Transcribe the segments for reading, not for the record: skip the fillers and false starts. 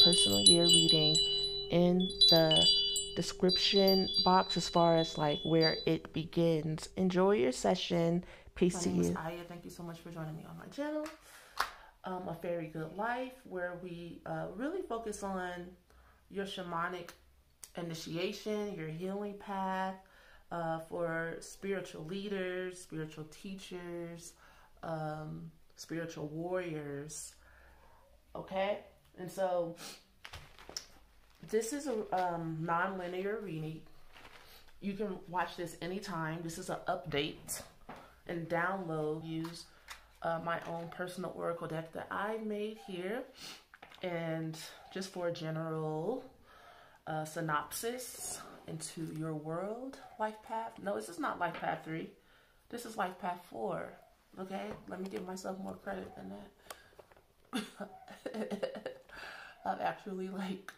personal year reading in the description box as far as like where it begins. Enjoy your session. Peace to you. My name is Aya. Thank you so much for joining me on my channel. A Fairy Good Life, where we really focus on your shamanic initiation, your healing path, for spiritual leaders, spiritual teachers, spiritual warriors. Okay, and so this is a non-linear reading. You can watch this anytime. This is an update and download. Use my own personal oracle deck that I made here, and just for a general synopsis into your world life path. No, this is not life path 3. This is life path 4. Okay, let me give myself more credit than that. I've actually like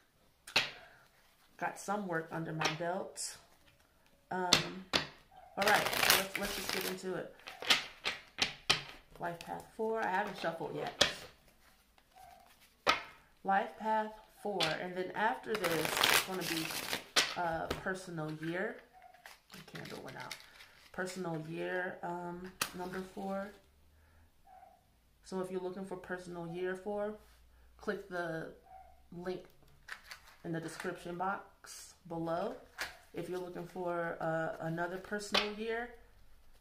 got some work under my belt. All right, so let's just get into it. Life path 4. I haven't shuffled yet. Life path 4, and then after this, it's going to be personal year. The candle went out. Personal year number 4. So if you're looking for personal year 4, click the link in the description box below. If you're looking for another personal year,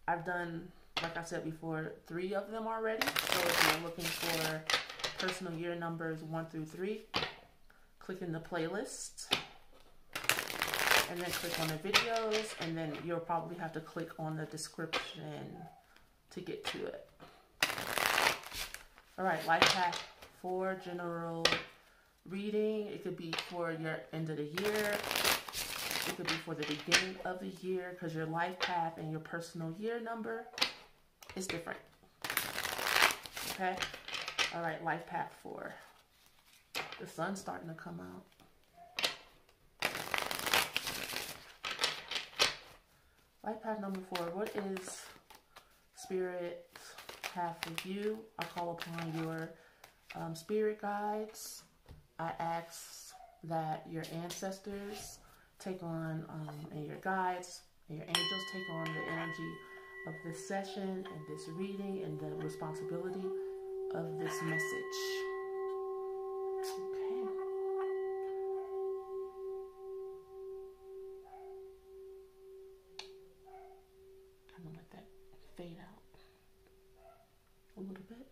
I've done, like I said before, 3 of them already. So if you're looking for personal year numbers 1 through 3, click in the playlist and then click on the videos, and then you'll probably have to click on the description to get to it. All right, life path 4 general reading. It could be for your end of the year. It could be for the beginning of the year, because your life path and your personal year number is different. Okay? All right, life path 4. The sun's starting to come out. Life path number 4. What is Spirit have for you? I call upon your spirit guides. I ask that your ancestors take on, and your guides and your angels take on the energy of this session and this reading and the responsibility of this message. Okay. Kind of let that fade out a little bit.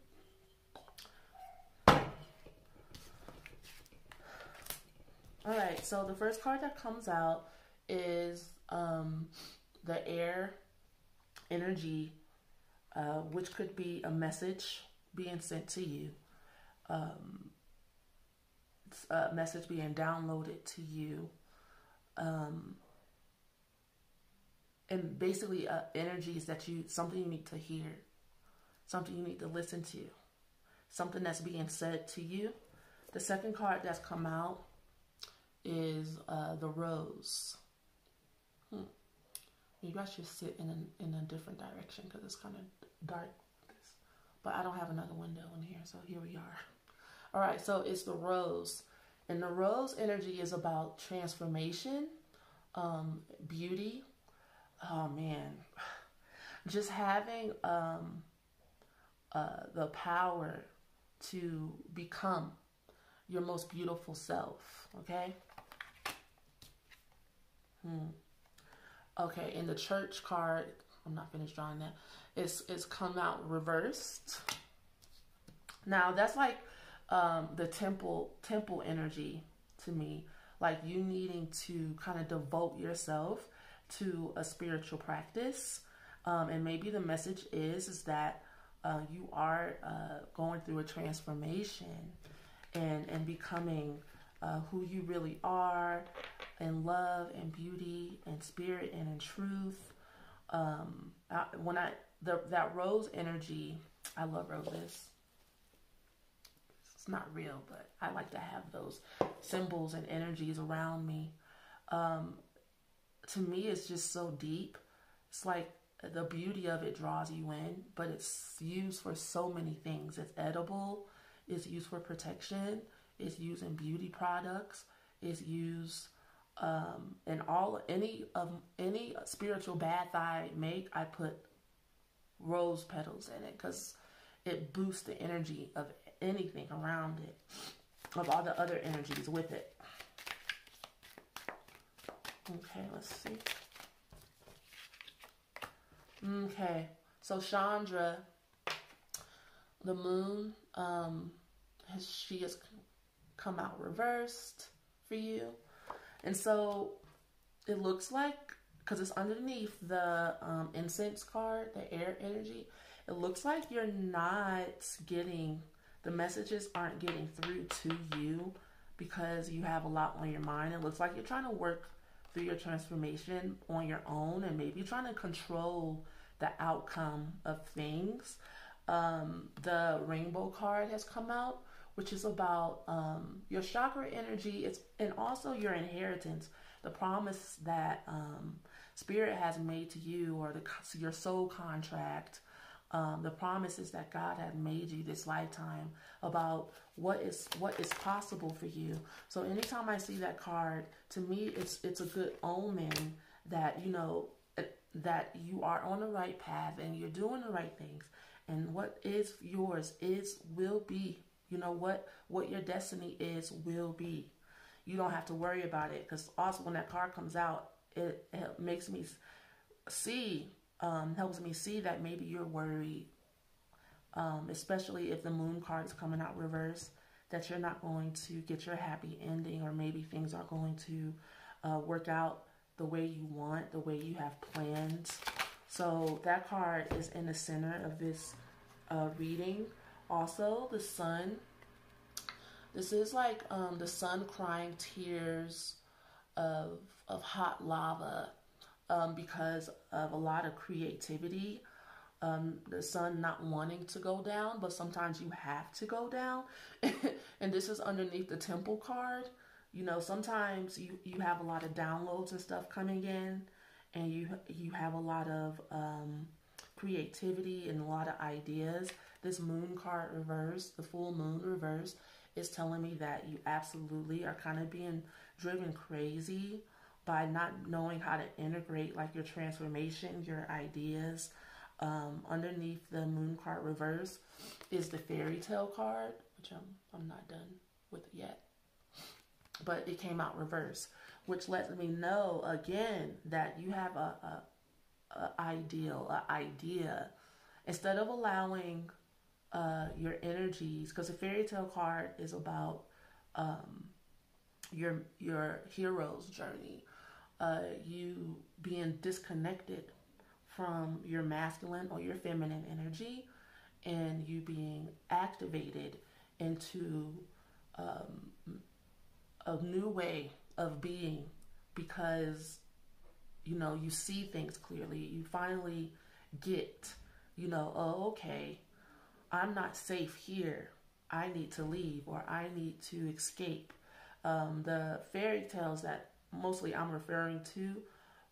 All right, so the first card that comes out is the air energy, which could be a message being sent to you, a message being downloaded to you, and basically energies that something you need to hear, something you need to listen to, something that's being said to you. The second card that's come out is the rose. Maybe I should sit in a different direction because it's kind of dark. But I don't have another window in here, so here we are. All right, so it's the rose. And the rose energy is about transformation, beauty. Oh, man. Just having the power to become your most beautiful self, okay? Okay, in the church card, I'm not finished drawing that. It's come out reversed. Now that's like the temple energy to me, like you needing to kind of devote yourself to a spiritual practice, and maybe the message is that you are going through a transformation and becoming who you really are in love and beauty and spirit and in truth. That rose energy, I love roses. It's not real, but I like to have those symbols and energies around me. To me, it's just so deep. It's like the beauty of it draws you in, but it's used for so many things. It's edible. It's used for protection. It's used in beauty products. It's used in any spiritual bath I make. I put rose petals in it because it boosts the energy of anything around it, of all the other energies with it. Okay, let's see. Okay, so Chandra, the moon, she has come out reversed for you. And so it looks like, because it's underneath the incense card, the air energy, it looks like you're not getting, the messages aren't getting through to you because you have a lot on your mind. It looks like you're trying to work through your transformation on your own and maybe trying to control the outcome of things. The rainbow card has come out, which is about your chakra energy, and also your inheritance, the promise that Spirit has made to you, or your soul contract, the promises that God has made you this lifetime about what is possible for you. So anytime I see that card, to me, it's a good omen that, you know, that you are on the right path and you're doing the right things, and what is yours will be. You know, what your destiny will be. You don't have to worry about it, because also when that card comes out, it makes me see, helps me see that maybe you're worried, especially if the moon card is coming out reverse, that you're not going to get your happy ending, or maybe things are going to work out the way you want, the way you have planned. So that card is in the center of this reading. Also, the sun. This is like the sun crying tears of hot lava because of a lot of creativity. The sun not wanting to go down, but sometimes you have to go down. And this is underneath the temple card. You know, sometimes you have a lot of downloads and stuff coming in, and you have a lot of creativity and a lot of ideas. This moon card reverse, the full moon reverse, is telling me that you absolutely are kind of being driven crazy by not knowing how to integrate like your transformation, your ideas. Underneath the moon card reverse is the fairy tale card, which I'm not done with it yet, but it came out reverse, which lets me know again that you have a idea. Instead of allowing your energies, because the fairy tale card is about your hero's journey, you being disconnected from your masculine or your feminine energy, and you being activated into a new way of being, because you know you see things clearly. You finally get, you know, oh, okay, I'm not safe here. I need to leave, or I need to escape. The fairy tales that mostly I'm referring to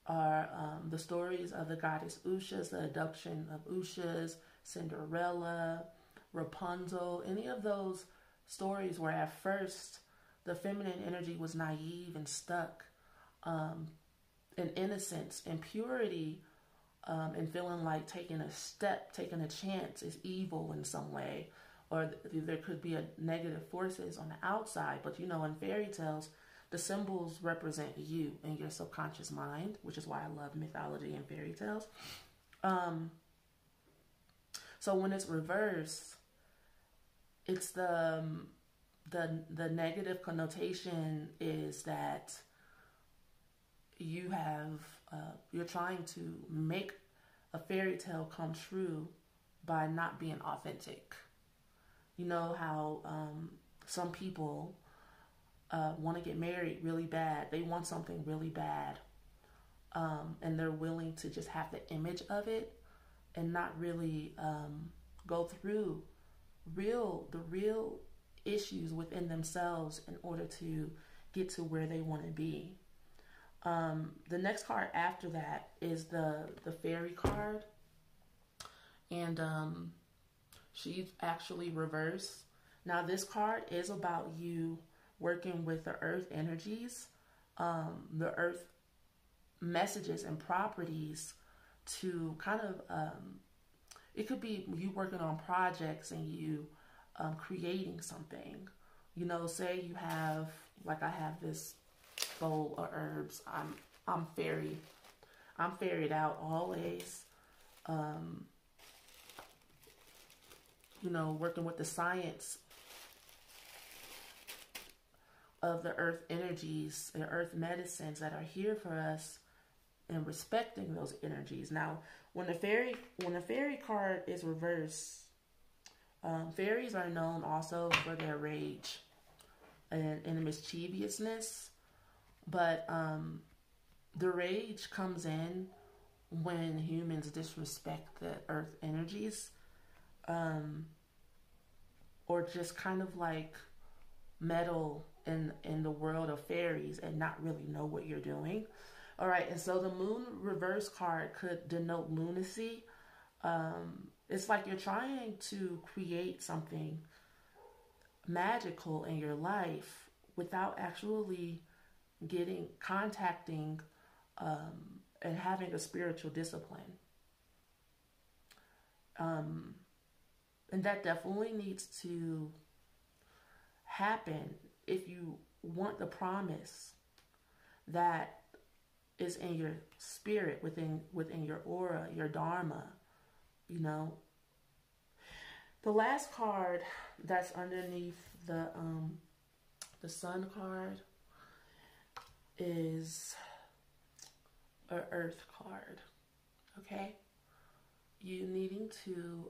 are the stories of the goddess Ushas, the abduction of Ushas, Cinderella, Rapunzel, any of those stories where at first the feminine energy was naive and stuck in innocence and purity, and feeling like taking a step, taking a chance is evil in some way, or there could be negative forces on the outside. But you know, in fairy tales, the symbols represent you and your subconscious mind, which is why I love mythology and fairy tales. So when it's reversed, it's the negative connotation is that you have you're trying to make a fairy tale come true by not being authentic. You know how some people want to get married really bad. They want something really bad, and they're willing to just have the image of it and not really go through the real issues within themselves in order to get to where they want to be. The next card after that is the fairy card, and she's actually reversed. Now, this card is about you working with the earth energies, the earth messages and properties to kind of, it could be you working on projects and you creating something. You know, say you have, like I have this bowl of herbs. I'm ferried out always. You know, working with the science of the earth energies and earth medicines that are here for us, and respecting those energies. Now, when the fairy card is reversed, fairies are known also for their rage and mischievousness, but the rage comes in when humans disrespect the earth energies, or just kind of like meddle in the world of fairies and not really know what you're doing. All right, and so the moon reverse card could denote lunacy. It's like you're trying to create something magical in your life without actually contacting and having a spiritual discipline. And that definitely needs to happen if you want the promise that is in your spirit, within your aura, your dharma, you know. The last card that's underneath the sun card is an earth card. Okay, you needing to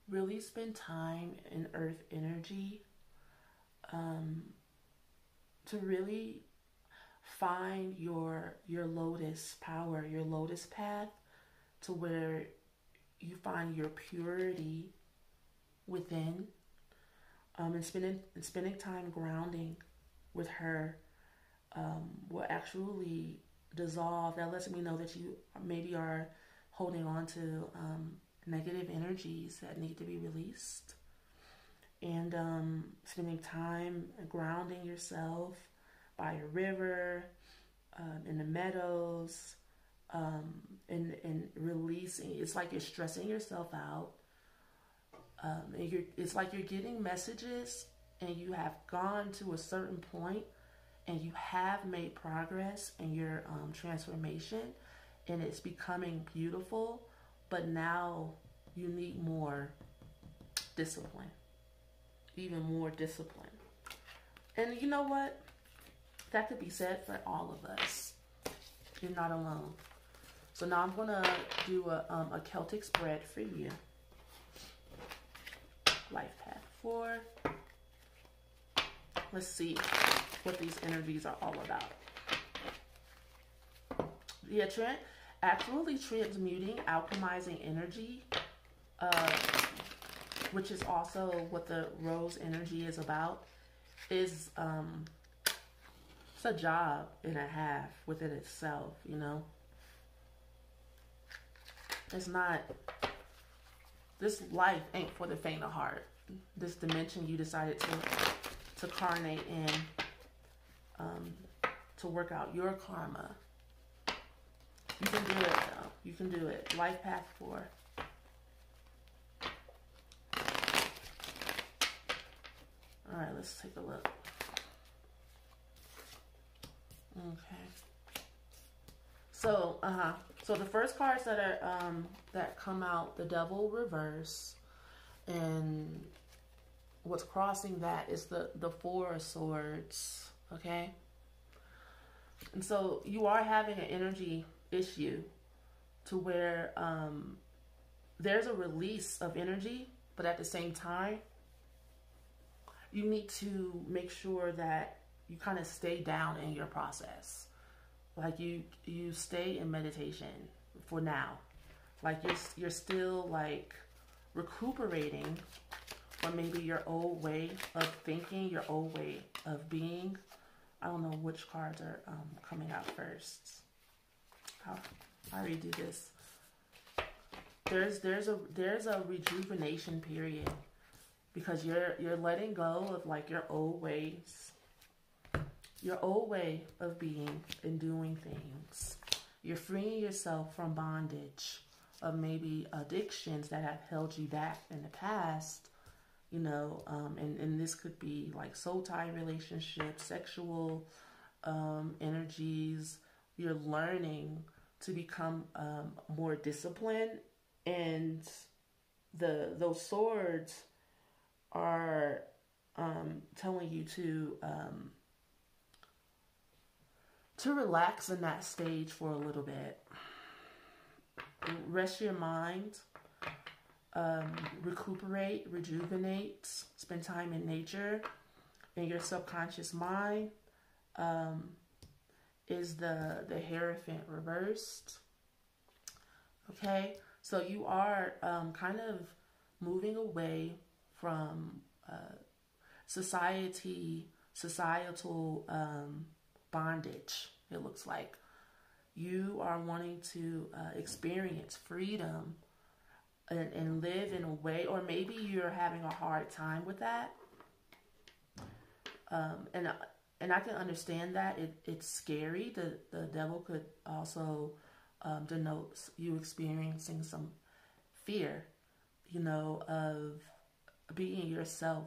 really spend time in earth energy, to really find your lotus power, your lotus path, to where you find your purity within, and spending time grounding with her will actually dissolve. That lets me know that you maybe are holding on to negative energies that need to be released. And spending time grounding yourself by a river, in the meadows, and releasing. It's like you're stressing yourself out. It's like you're getting messages and you have gone to a certain point and you have made progress in your transformation, and it's becoming beautiful, but now you need more discipline, even more discipline. And you know what? That could be said for all of us. You're not alone. So now I'm going to do a Celtic spread for you. Life Path 4. Let's see what these energies are all about. Yeah, actually transmuting, alchemizing energy, which is also what the rose energy is about, is it's a job and a half within itself, you know. It's not, this life ain't for the faint of heart. This dimension you decided to carnate in, to work out your karma. You can do it, though. You can do it. Life Path 4. All right, let's take a look. Okay. So, so the first cards that are that come out, the Devil reverse, and what's crossing that is the Four of Swords. Okay. And so you are having an energy issue to where there's a release of energy, but at the same time, you need to make sure that you kind of stay down in your process. Like you stay in meditation for now. Like you're still like recuperating on maybe your old way of thinking, your old way of being. I don't know which cards are coming out first. How do you do this? There's a rejuvenation period because you're letting go of like your old ways, your old way of being and doing things. You're freeing yourself from bondage of maybe addictions that have held you back in the past, you know, and this could be like soul tie relationships, sexual energies. You're learning to become more disciplined, and those swords are telling you to relax in that stage for a little bit. Rest your mind, recuperate, rejuvenate, spend time in nature. And your subconscious mind is the Hierophant reversed. Okay, so you are kind of moving away from societal bondage. It looks like you are wanting to experience freedom and live in a way, or maybe you're having a hard time with that. And I can understand that. It's scary. The devil could also denote you experiencing some fear, you know, of being yourself.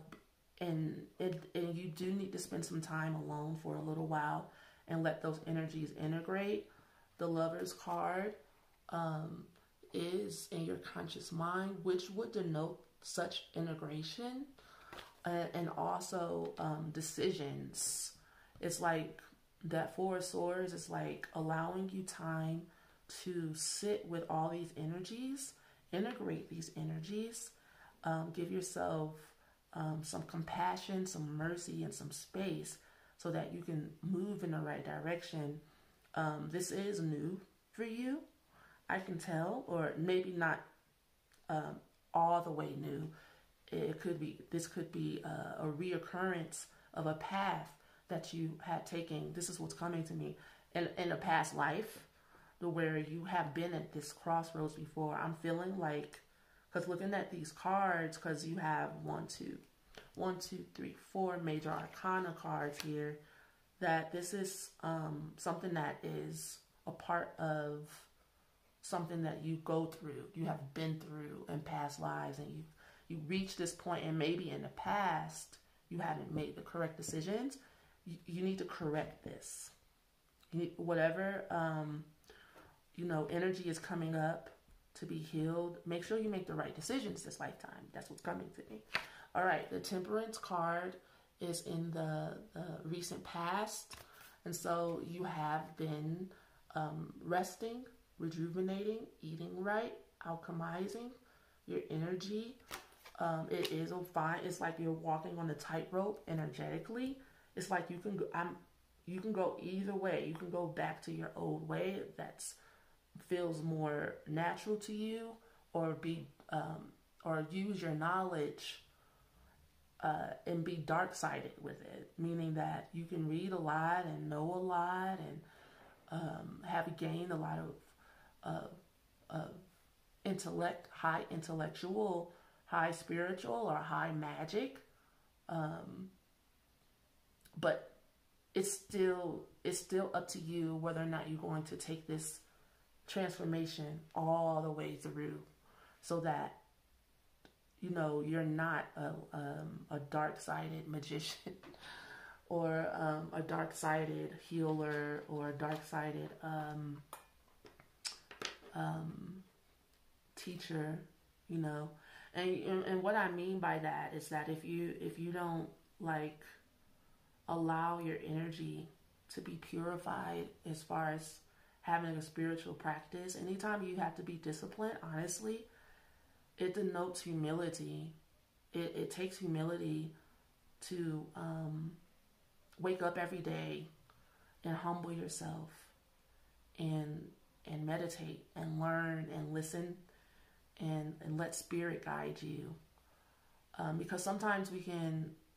And you do need to spend some time alone for a little while and let those energies integrate. The Lover's card is in your conscious mind, which would denote such integration and also decisions. It's like that Four of Swords is like allowing you time to sit with all these energies, integrate these energies, give yourself some compassion, some mercy, and some space so that you can move in the right direction. This is new for you, I can tell, or maybe not all the way new. This could be a reoccurrence of a path that you had taken. This is what's coming to me in a past life, to where you have been at this crossroads before. I'm feeling like, because looking at these cards, because you have 4 major arcana cards here, that this is something that is a part of something that you go through, you have been through in past lives, and you reach this point, and maybe in the past you haven't made the correct decisions. You need to correct this. Whatever you know, energy is coming up to be healed. Make sure you make the right decisions this lifetime. That's what's coming to me. All right, the Temperance card is in the recent past. And so you have been resting, rejuvenating, eating right, alchemizing your energy. It is a fine. It's like you're walking on a tightrope energetically. It's like you can go either way. You can go back to your old way that's feels more natural to you, or or use your knowledge and be dark-sided with it, meaning that you can read a lot and know a lot and have gained a lot of intellect, high intellectual, high spiritual, or high magic, but it's still up to you whether or not you're going to take this transformation all the way through, so that you know you're not a dark-sided magician or a dark-sided healer or a dark-sided teacher, you know. And what I mean by that is that if you don't like allow your energy to be purified as far as having a spiritual practice, anytime you have to be disciplined, honestly, it denotes humility. It takes humility to wake up every day and humble yourself and meditate and learn and listen and let spirit guide you. Because sometimes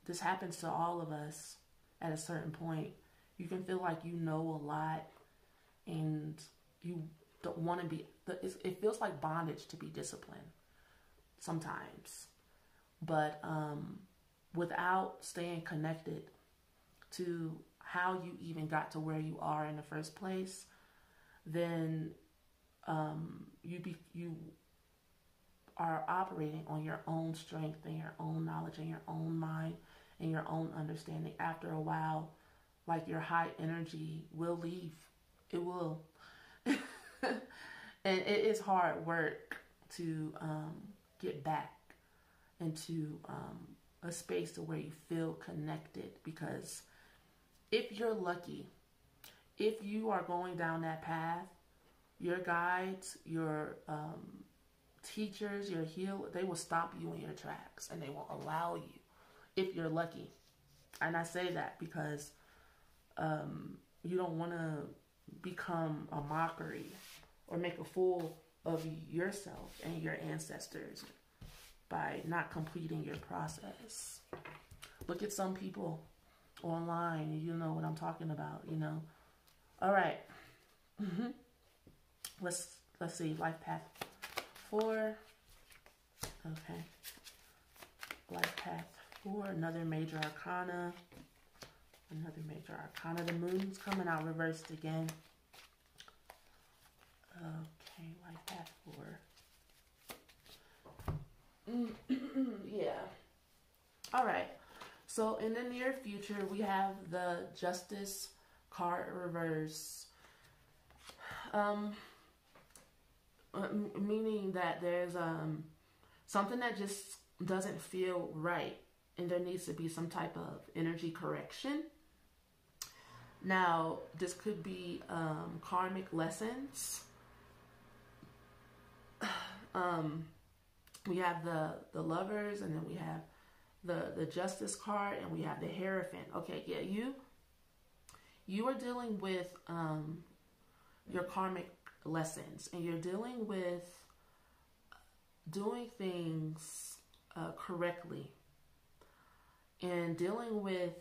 this happens to all of us at a certain point. You can feel like you know a lot and you don't want to be, it feels like bondage to be disciplined sometimes. But without staying connected to how you even got to where you are in the first place, then you are operating on your own strength and your own knowledge and your own mind and your own understanding. After a while, like, your high energy will leave. It will. And it is hard work to get back into a space to where you feel connected, because if you're lucky, if you are going down that path, your guides, your teachers, your healers, they will stop you in your tracks and they won't allow you, if you're lucky. And I say that because you don't want to become a mockery or make a fool of yourself and your ancestors by not completing your process. Look at some people online and you know what I'm talking about, you know. All right. Let's see. Life path 4. Okay. Life path 4. Another major arcana. Another major arcana. The moon's coming out reversed again. Okay. Life path 4. Yeah. All right. So in the near future, we have the Justice card reverse. Meaning that there's something that just doesn't feel right, and there needs to be some type of energy correction. Now, this could be karmic lessons. We have the Lovers, and then we have the Justice card, and we have the Hierophant. Okay, yeah, you are dealing with your karmic lessons, and you're dealing with doing things correctly, and dealing with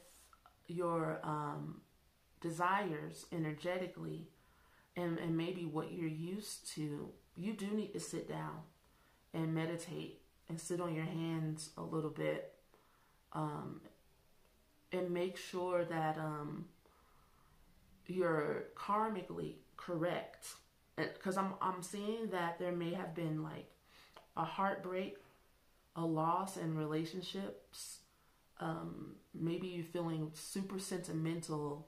your desires energetically, and maybe what you're used to. You do need to sit down and meditate and sit on your hands a little bit, and make sure that you're karmically correct. Because I'm seeing that there may have been like a heartbreak, a loss in relationships. Maybe you're feeling super sentimental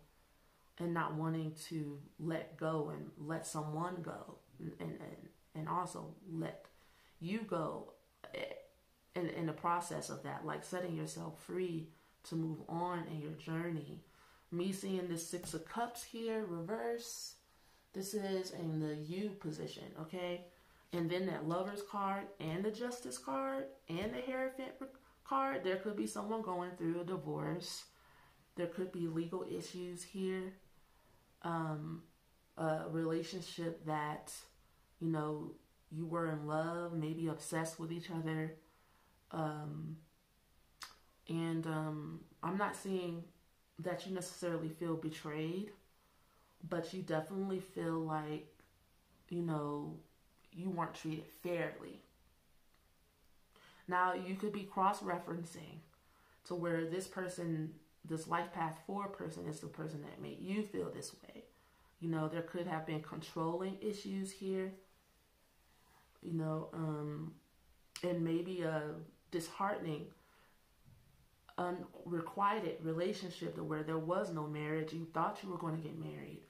and not wanting to let go and let someone go, and also let you go in the process of that, like setting yourself free to move on in your journey. Me seeing this 6 of Cups here, reverse. This is in the U position, okay? And then that Lovers card and the Justice card and the Hierophant card. There could be someone going through a divorce. There could be legal issues here. A relationship that, you know, you were in love, maybe obsessed with each other. And I'm not seeing that you necessarily feel betrayed, but you definitely feel like, you know, you weren't treated fairly. Now, you could be cross-referencing to where this person, this Life Path 4 person, is the person that made you feel this way. You know, there could have been controlling issues here. You know, and maybe a disheartening, unrequited relationship to where there was no marriage. You thought you were going to get married,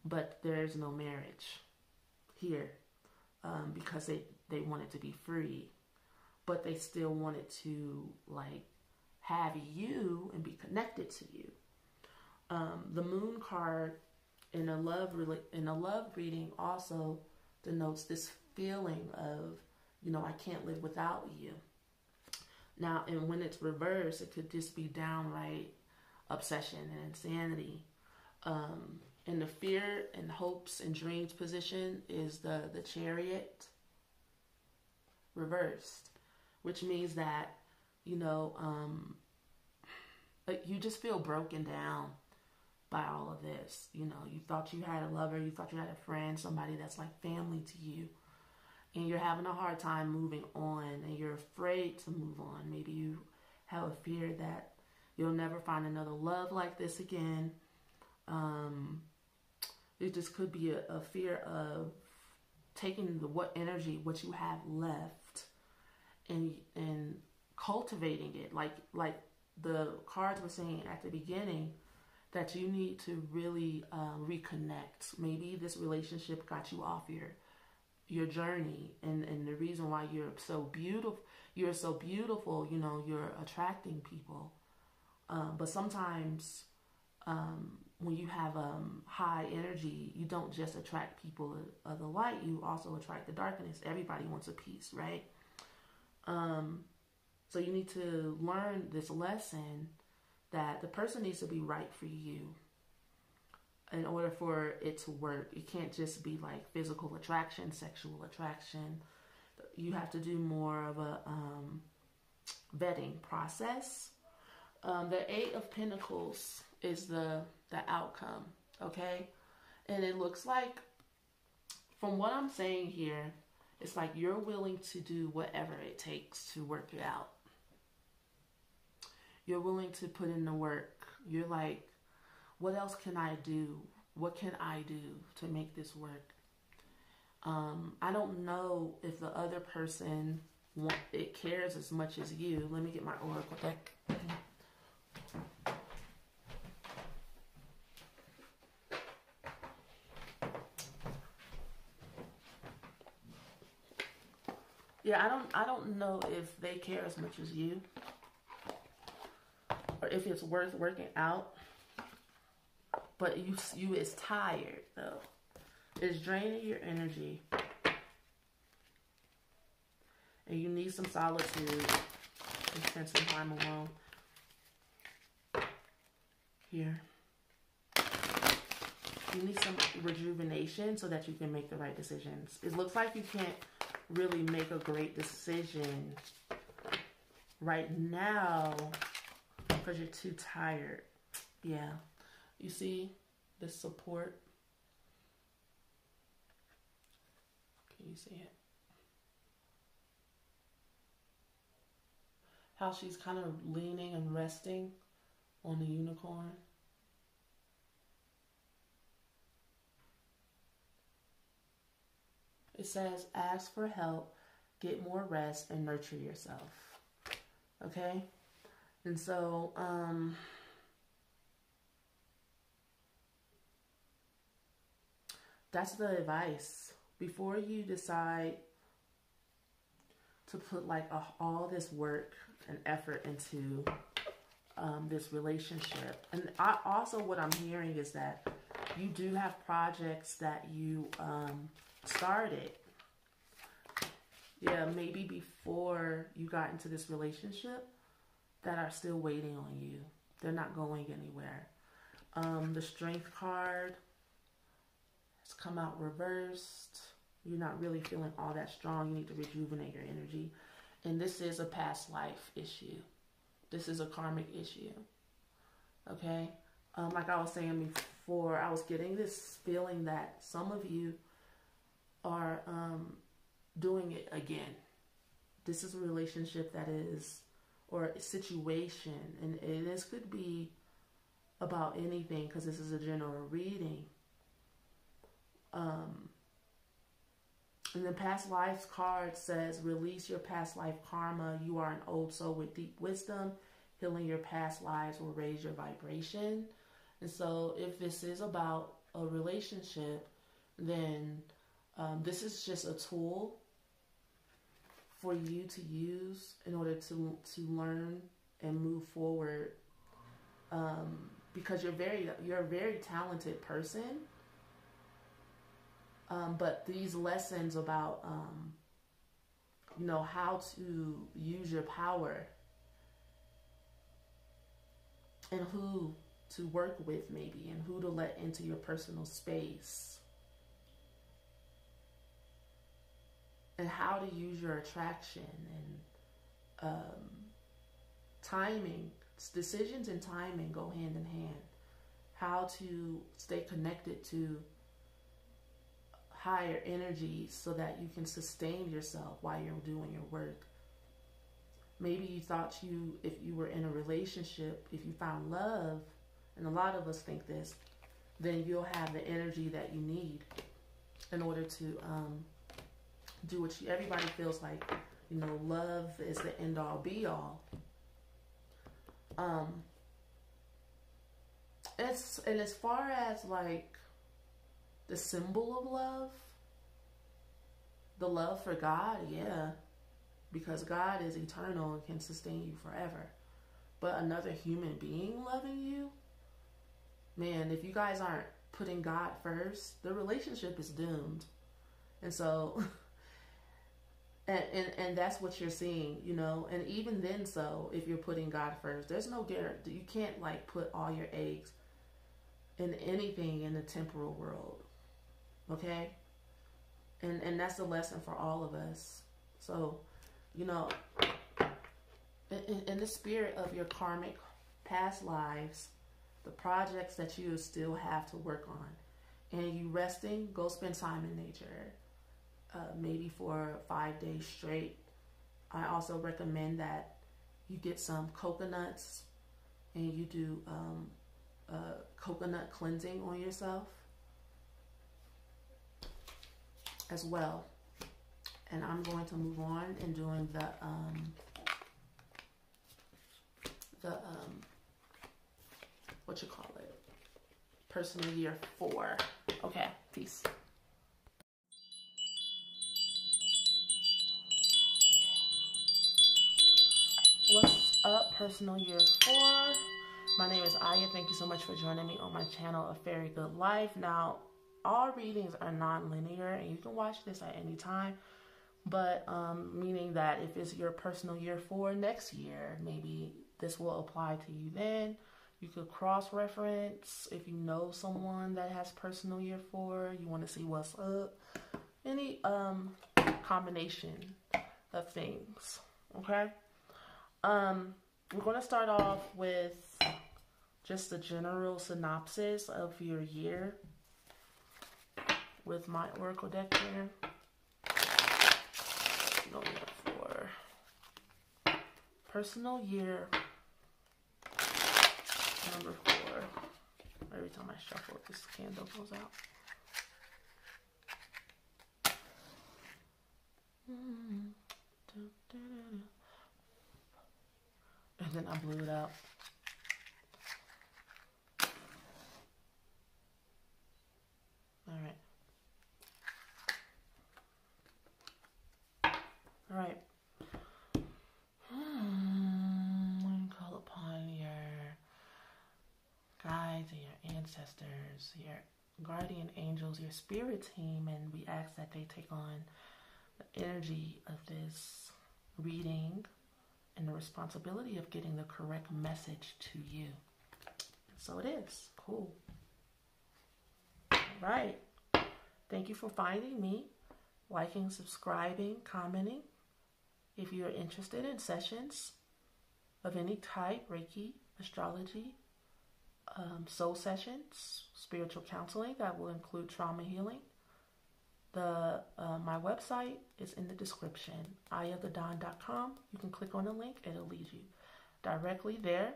but there's no marriage here, because they wanted to be free, but they still wanted to like have you and be connected to you. The Moon card in a love reading also denotes this feeling of, you know, I can't live without you. Now, and when it's reversed, it could just be downright obsession and insanity. In the fear and hopes and dreams position is the Chariot reversed, which means that, you know, you just feel broken down by all of this. You know, you thought you had a lover, you thought you had a friend, somebody that's like family to you. and you're having a hard time moving on, and you're afraid to move on. Maybe you have a fear that you'll never find another love like this again. It just could be a fear of taking what you have left, and cultivating it, like the cards were saying at the beginning, that you need to really reconnect. Maybe this relationship got you off your journey, and the reason why you're so beautiful, you're attracting people. But sometimes when you have high energy, you don't just attract people of the light, you also attract the darkness. Everybody wants a piece, right? So you need to learn this lesson that the person needs to be right for you in order for it to work. It can't just be like physical attraction, sexual attraction. You have to do more of a vetting process. The Eight of Pentacles is the outcome, okay? And it looks like, from what I'm saying here, it's like you're willing to do whatever it takes to work it out. You're willing to put in the work. You're like, what else can I do? What can I do to make this work? I don't know if the other person cares as much as you. Let me get my oracle deck. Yeah, I don't know if they care as much as you, or if it's worth working out. But you is tired though. It's draining your energy, and you need some solitude and spend some time alone. Here, you need some rejuvenation so that you can make the right decisions. It looks like you can't really make a great decision right now because you're too tired. Yeah, you see the support. Can you see it? How she's kind of leaning and resting on the unicorn. It says, ask for help, get more rest, and nurture yourself. Okay? And so, that's the advice. Before you decide to put like all this work and effort into this relationship. And what I'm hearing is that you do have projects that you started. Yeah, maybe before you got into this relationship, that are still waiting on you. They're not going anywhere. The Strength card has come out reversed. You're not really feeling all that strong. You need to rejuvenate your energy. And this is a past life issue. This is a karmic issue. Okay? Like I was saying before, I was getting this feeling that some of you are doing it again. This is a relationship that is, or a situation, and this could be about anything because this is a general reading. And the past lives card says, release your past life karma. You are an old soul with deep wisdom. Healing your past lives will raise your vibration. And so if this is about a relationship, then this is just a tool for you to use in order to learn and move forward. Because you're a very talented person. But these lessons about, how to use your power and who to work with maybe, and who to let into your personal space, and how to use your attraction and timing. Decisions and timing go hand in hand. How to stay connected to higher energy so that you can sustain yourself while you're doing your work. Maybe you thought if you were in a relationship, if you found love, and a lot of us think this, then you'll have the energy that you need in order to do what everybody feels like, you know, love is the end all be all. And as far as like the symbol of love, the love for God, yeah, because God is eternal and can sustain you forever. But another human being loving you, man, if you guys aren't putting God first, the relationship is doomed. And so, and that's what you're seeing, you know. And even then, so if you're putting God first, there's no guarantee. You can't like put all your eggs in anything in the temporal world, okay? And that's the lesson for all of us. So, you know, in the spirit of your karmic past lives, the projects that you still have to work on, and you resting, go spend time in nature, maybe for 5 days straight. I also recommend that you get some coconuts and you do coconut cleansing on yourself as well. And I'm going to move on and doing the what you call it, personal year 4. Okay, peace. What's up, personal year 4? My name is Aya. Thank you so much for joining me on my channel, A Fairy Good Life. Now, all readings are non-linear, and you can watch this at any time. But meaning that if it's your personal year 4 next year, maybe this will apply to you then. You could cross-reference if you know someone that has personal year 4. You want to see what's up. Any combination of things. Okay. We're going to start off with just a general synopsis of your year with my oracle deck here. For personal year number 4. Every time I shuffle, this candle goes out. And then I blew it out. All right. Call upon your guides and your ancestors, your guardian angels, your spirit team, and we ask that they take on the energy of this reading and the responsibility of getting the correct message to you. So it is. Cool. All right. Thank you for finding me, liking, subscribing, commenting. If you're interested in sessions of any type, Reiki, astrology, soul sessions, spiritual counseling, that will include trauma healing. My website is in the description, ayathedon.com. You can click on the link, it'll lead you directly there.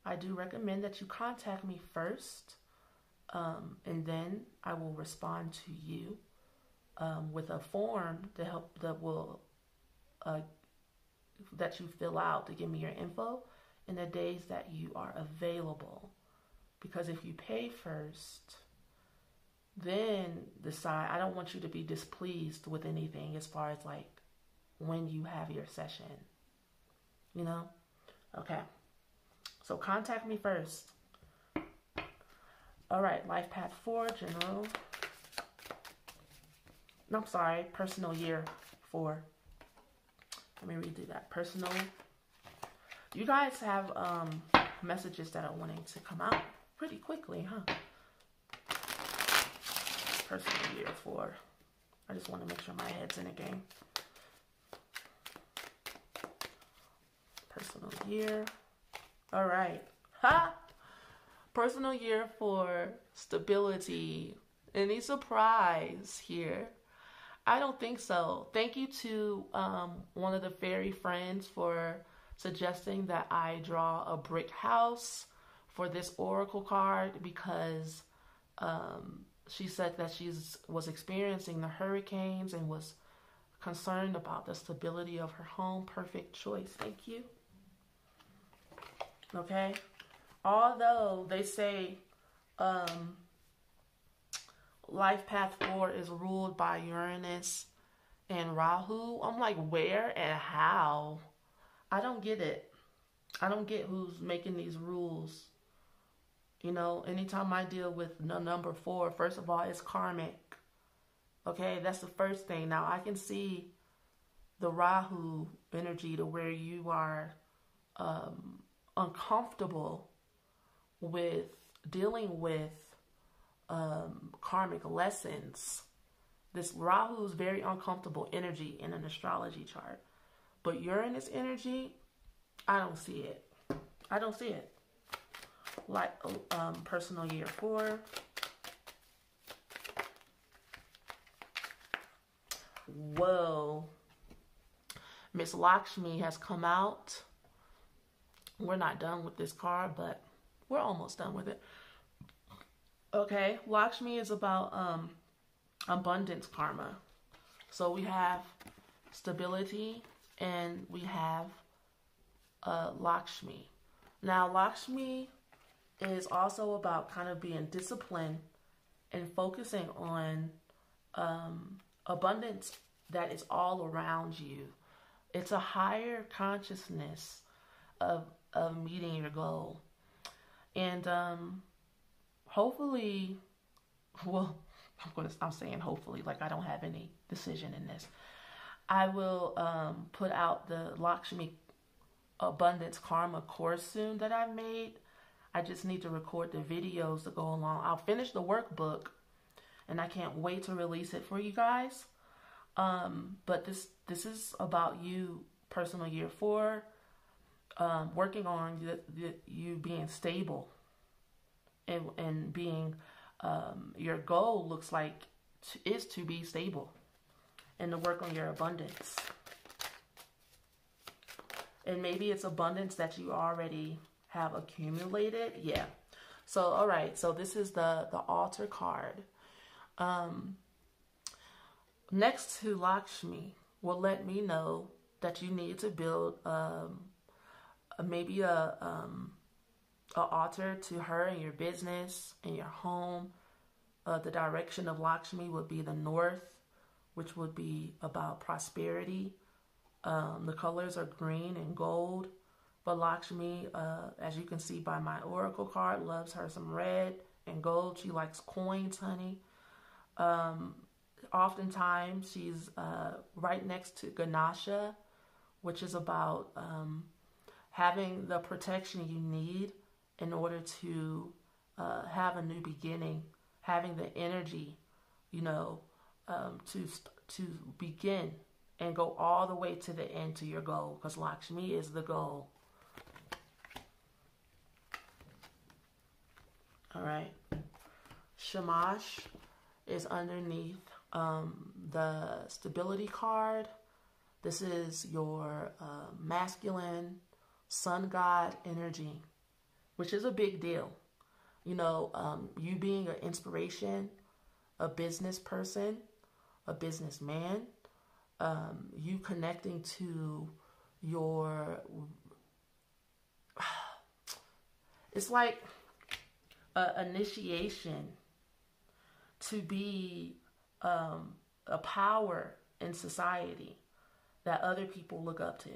I do recommend that you contact me first, and then I will respond to you with a form to help that you fill out to give me your info in the days that you are available. Because if you pay first, then decide. I don't want you to be displeased with anything as far as like when you have your session, you know? Okay. So contact me first. All right. Life path 4, general. No, I'm sorry. Personal year 4. Let me redo that. Personal. You guys have messages that are wanting to come out pretty quickly, huh? Personal year 4. I just want to make sure my head's in the game. Personal year. All right. Ha! Personal year for stability Any surprise here? I don't think so. Thank you to one of the fairy friends for suggesting that I draw a brick house for this oracle card, because she said that she was experiencing the hurricanes and was concerned about the stability of her home. Perfect choice. Thank you. Okay. Although they say life path 4 is ruled by Uranus and Rahu, I'm like, where and how? I don't get it. I don't get who's making these rules. You know, anytime I deal with the number 4, first of all, it's karmic. Okay, that's the first thing. Now, I can see the Rahu energy to where you are uncomfortable with dealing with karmic lessons. This Rahu is very uncomfortable energy in an astrology chart. But Uranus energy, I don't see it. I don't see it. Like personal year 4. Whoa. Miss Lakshmi has come out. We're not done with this card, but we're almost done with it. Okay, Lakshmi is about abundance karma. So we have stability and we have Lakshmi. Now, Lakshmi is also about kind of being disciplined and focusing on abundance that is all around you. It's a higher consciousness of meeting your goal. And hopefully, well, I'm saying hopefully, like I don't have any decision in this. I will put out the Lakshmi Abundance Karma course soon that I've made. I just need to record the videos to go along. I'll finish the workbook, and I can't wait to release it for you guys. But this is about you, personal year 4, working on you being stable and being your goal looks like is to be stable and to work on your abundance. And maybe it's abundance that you already have accumulated. Yeah. So, all right. So this is the altar card. Next to Lakshmi will let me know that you need to build maybe a altar to her in your business, in your home. The direction of Lakshmi would be the north, which would be about prosperity. The colors are green and gold. But Lakshmi, as you can see by my oracle card, loves her some red and gold. She likes coins, honey. Oftentimes, she's right next to Ganesha, which is about having the protection you need in order to have a new beginning, having the energy, you know, to begin and go all the way to the end to your goal, because Lakshmi is the goal. All right. Shamash is underneath the stability card. This is your masculine sun god energy, which is a big deal. You know, you being an inspiration, a business person, a businessman, you connecting to your, it's like an initiation to be a power in society that other people look up to,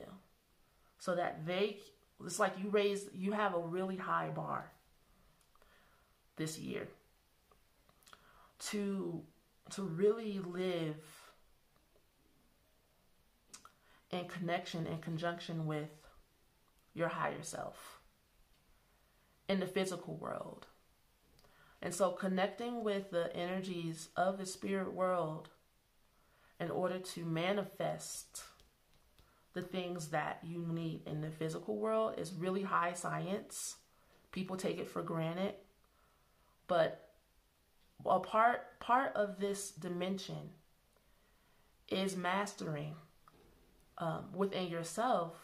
so that it's like you have a really high bar this year to really live in connection and conjunction with your higher self in the physical world. And so connecting with the energies of the spirit world in order to manifest the things that you need in the physical world is really high science. People take it for granted. But a part of this dimension is mastering within yourself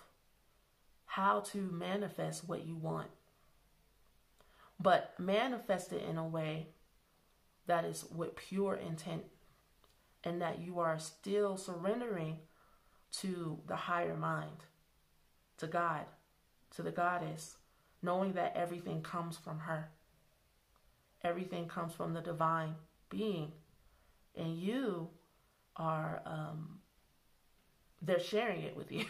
how to manifest what you want, but manifest it in a way that is with pure intent, and that you are still surrendering to the higher mind, to God, to the goddess, knowing that everything comes from her. Everything comes from the divine being, and you are, they're sharing it with you.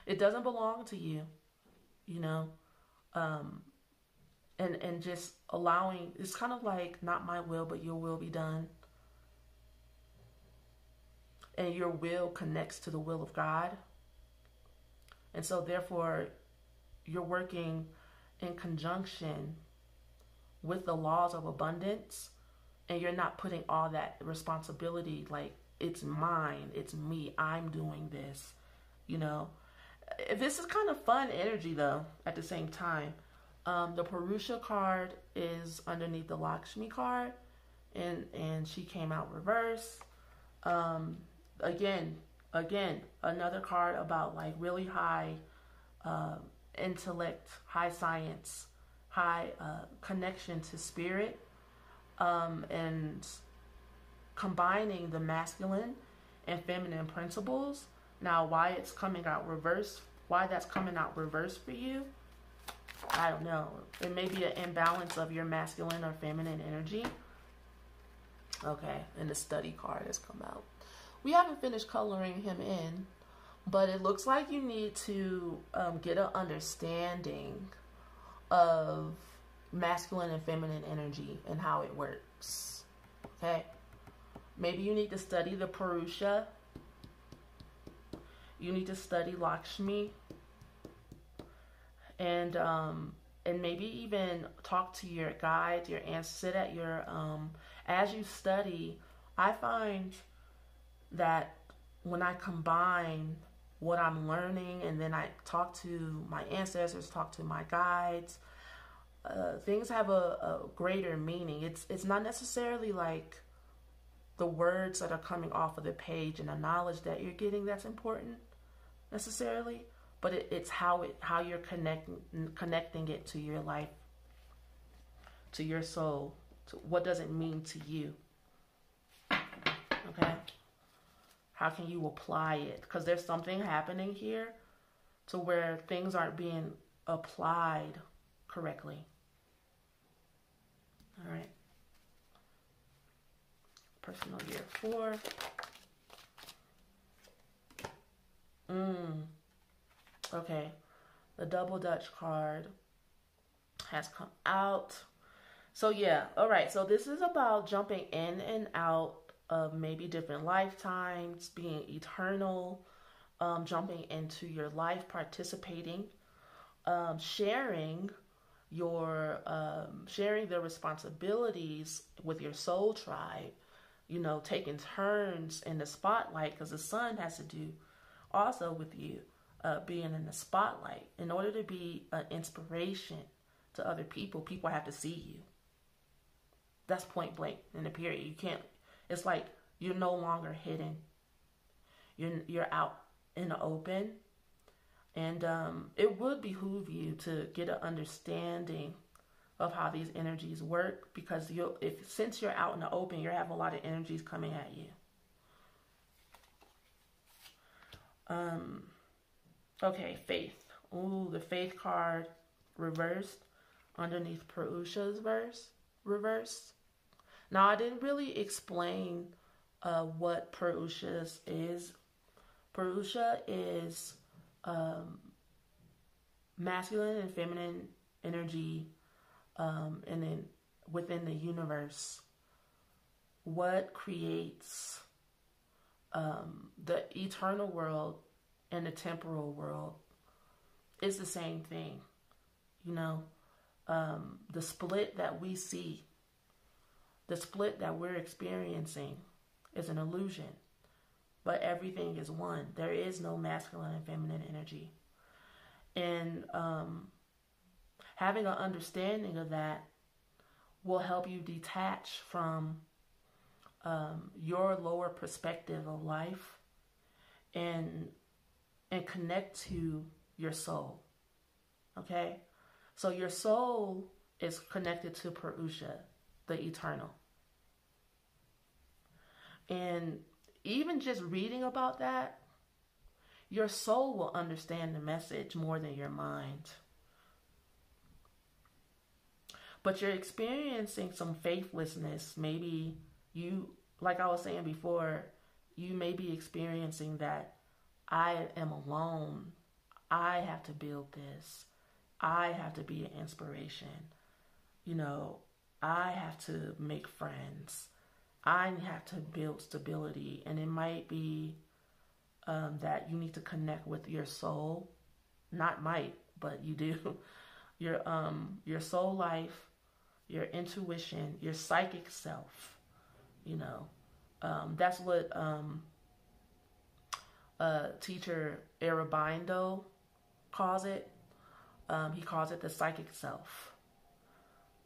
It doesn't belong to you, you know, and just allowing, it's kind of like, not my will, but your will be done. And your will connects to the will of God. And so therefore, you're working in conjunction with the laws of abundance, and you're not putting all that responsibility, like, it's mine, it's me, I'm doing this, you know. This is kind of fun energy, though, at the same time. The Purusha card is underneath the Lakshmi card, and she came out reverse. Again, another card about, like, really high intellect, high science, high connection to spirit, and combining the masculine and feminine principles. Now, why it's coming out reverse, why that's coming out reverse for you, I don't know. It may be an imbalance of your masculine or feminine energy. Okay, and the study card has come out. We haven't finished coloring him in, but it looks like you need to get an understanding of masculine and feminine energy and how it works. Okay, maybe you need to study the Purusha. You need to study Lakshmi, and maybe even talk to your guides, your ancestors. Sit at your as you study. I find that when I combine what I'm learning, and then I talk to my ancestors, talk to my guides, things have a greater meaning. It's not necessarily like the words that are coming off of the page and the knowledge that you're getting that's important necessarily, but it's how you're connecting it to your life, to your soul, to what does it mean to you. Okay, how can you apply it? Because there's something happening here to where things aren't being applied correctly. All right. Personal year 4. Okay. The double Dutch card has come out. So yeah. All right. So this is about jumping in and out of maybe different lifetimes, being eternal, jumping into your life, participating, sharing the responsibilities with your soul tribe, you know, taking turns in the spotlight, because the sun has to do also with you being in the spotlight. In order to be an inspiration to other people, people have to see you. That's point blank in the period. You can't, it's like you're no longer hidden. You're out in the open. And it would behoove you to get an understanding of how these energies work, because since you're out in the open, you have a lot of energies coming at you. Okay, faith. Ooh, the faith card reversed underneath Purusha's reverse. Now, I didn't really explain what Purusha is. Purusha is masculine and feminine energy, and then within the universe, what creates the eternal world and the temporal world is the same thing. You know, the split that we see, the split that we're experiencing is an illusion, but everything is one. There is no masculine and feminine energy. And having an understanding of that will help you detach from your lower perspective of life and connect to your soul. Okay? So your soul is connected to Purusha, the eternal. And even just reading about that, your soul will understand the message more than your mind. But you're experiencing some faithlessness. Maybe you, like I was saying before, you may be experiencing that I am alone. I have to build this. I have to be an inspiration. You know, I have to make friends. I have to build stability. And it might be that you need to connect with your soul. Not might, but you do. Your soul life, your intuition, your psychic self. You know, that's what teacher Arabindo calls it. He calls it the psychic self.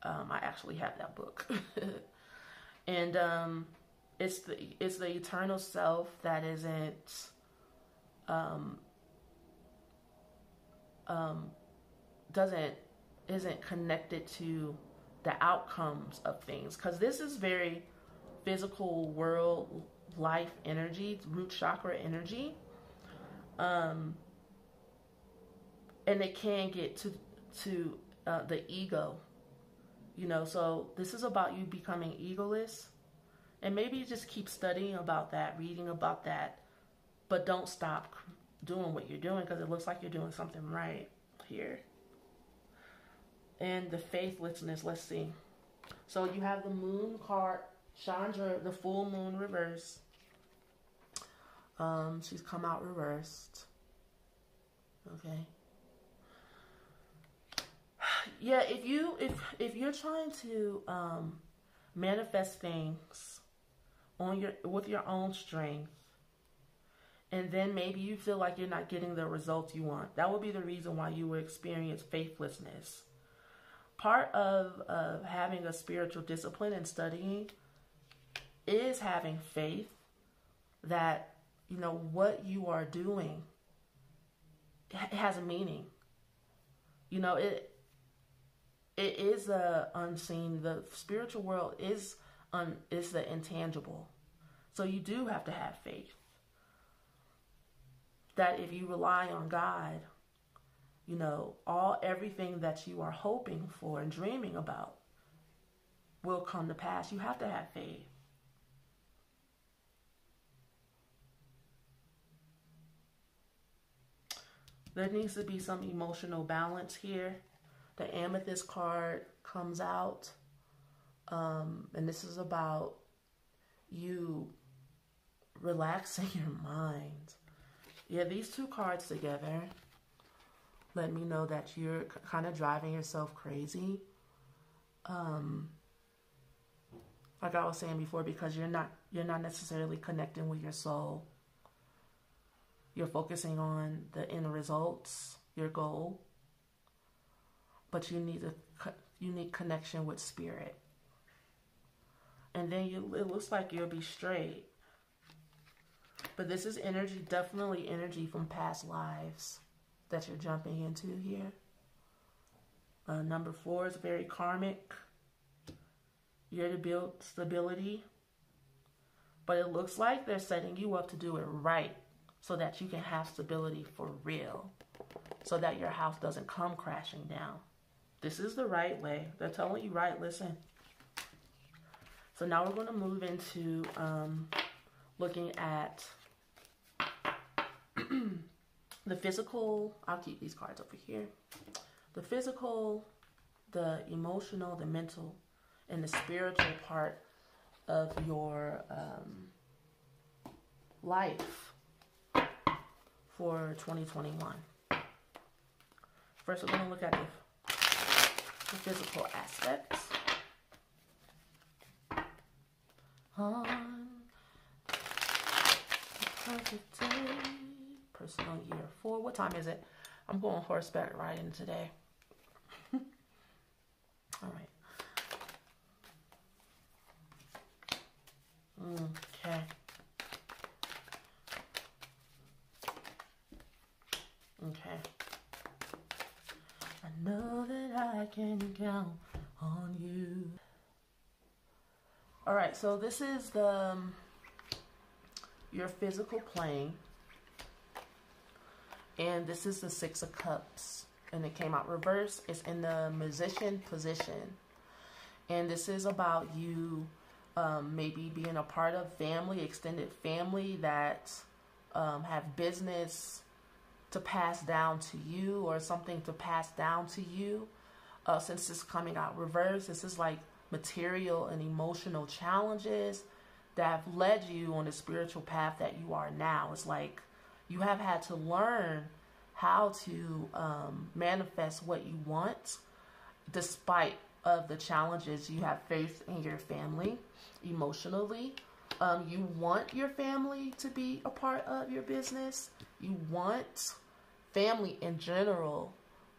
I actually have that book. And it's the eternal self that isn't connected to the outcomes of things, because this is very physical world life energy, root chakra energy, and it can get to the ego, you know. So this is about you becoming egoless, and maybe you just keep studying about that, reading about that, but don't stop doing what you're doing, because it looks like you're doing something right here. And the faithlessness, let's see. So you have the moon card, Chandra, the full moon reverse. She's come out reversed. Okay. Yeah, if you're trying to manifest things with your own strength, and then maybe you feel like you're not getting the results you want, that would be the reason why you would experience faithlessness. Part of having a spiritual discipline and studying is having faith that, you know, what you are doing has a meaning. You know, it is unseen. The spiritual world is the intangible. So you do have to have faith that if you rely on God, you know, everything that you are hoping for and dreaming about will come to pass. You have to have faith. There needs to be some emotional balance here. The amethyst card comes out. And this is about you relaxing your mind. Yeah, these two cards together let me know that you're kind of driving yourself crazy. Like I was saying before, because you're not necessarily connecting with your soul. You're focusing on the end results, your goal, but you need a unique connection with spirit. And then it looks like you'll be straight. But this is energy, definitely energy from past lives that you're jumping into here. Number 4 is very karmic. You're to build stability. But it looks like they're setting you up to do it right, so that you can have stability for real, so that your house doesn't come crashing down. This is the right way. They're telling you, right, listen. So now we're going to move into looking at the physical. I'll keep these cards over here. The physical, the emotional, the mental, and the spiritual part of your life for 2021. First, we're going to look at the physical aspects. On the perfect day, personal year 4. What time is it? I'm going horseback riding today. All right. Okay. Okay. I know that I can count on you. All right, so this is the your physical plane, and this is the Six of Cups, and it came out reverse. It's in the Magician position, and this is about you maybe being a part of family, extended family that have business to pass down to you, or something to pass down to you. Since it's coming out reverse, this is like material and emotional challenges that have led you on the spiritual path that you are now. It's like you have had to learn how to manifest what you want despite of the challenges you have faced in your family emotionally. You want your family to be a part of your business. You want family in general.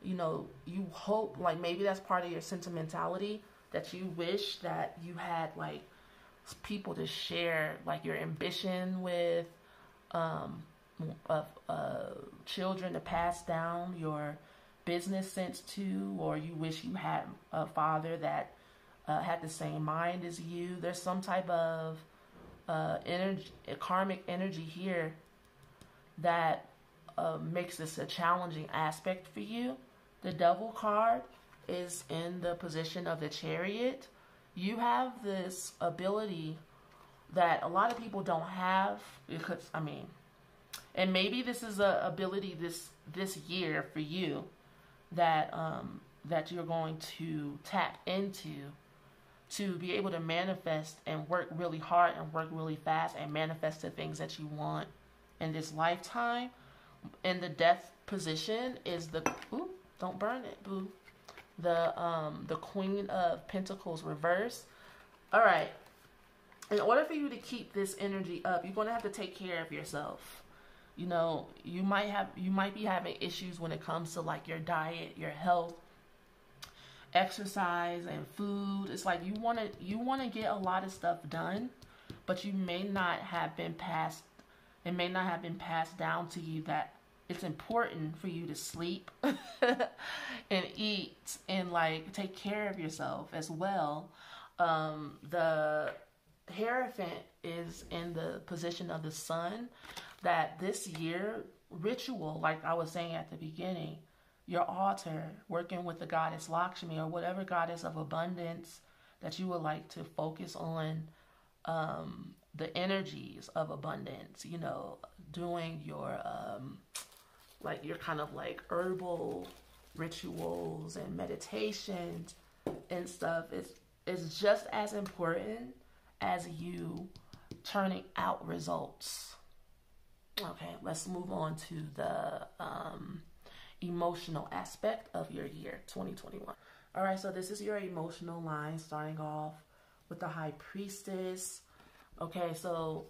You know, you hope, like, maybe that's part of your sentimentality, that you wish that you had like people to share like your ambition with, children to pass down your business sense to, or you wish you had a father that had the same mind as you. There's some type of energy, karmic energy here that makes this a challenging aspect for you. The Devil card is in the position of the Chariot. You have this ability that a lot of people don't have, because, I mean, and maybe this is a ability this year for you that that you're going to tap into, to be able to manifest and work really hard and work really fast and manifest the things that you want in this lifetime. In the Death position is the, ooh, don't burn it, boo. The Queen of Pentacles reverse. All right. In order for you to keep this energy up, you're going to have to take care of yourself. You know, you might be having issues when it comes to like your diet, your health, exercise, and food. It's like you want to get a lot of stuff done, but you may not have been passed. It may not have been passed down to you that it's important for you to sleep and eat and like take care of yourself as well. The Hierophant is in the position of the Sun. That this year, ritual, like I was saying at the beginning, your altar, working with the goddess Lakshmi or whatever goddess of abundance that you would like to focus on, the energies of abundance, you know, doing your like your kind of like herbal rituals and meditations and stuff is just as important as you turning out results. Okay, let's move on to the emotional aspect of your year 2021. All right, so this is your emotional line, starting off with the High Priestess. Okay, so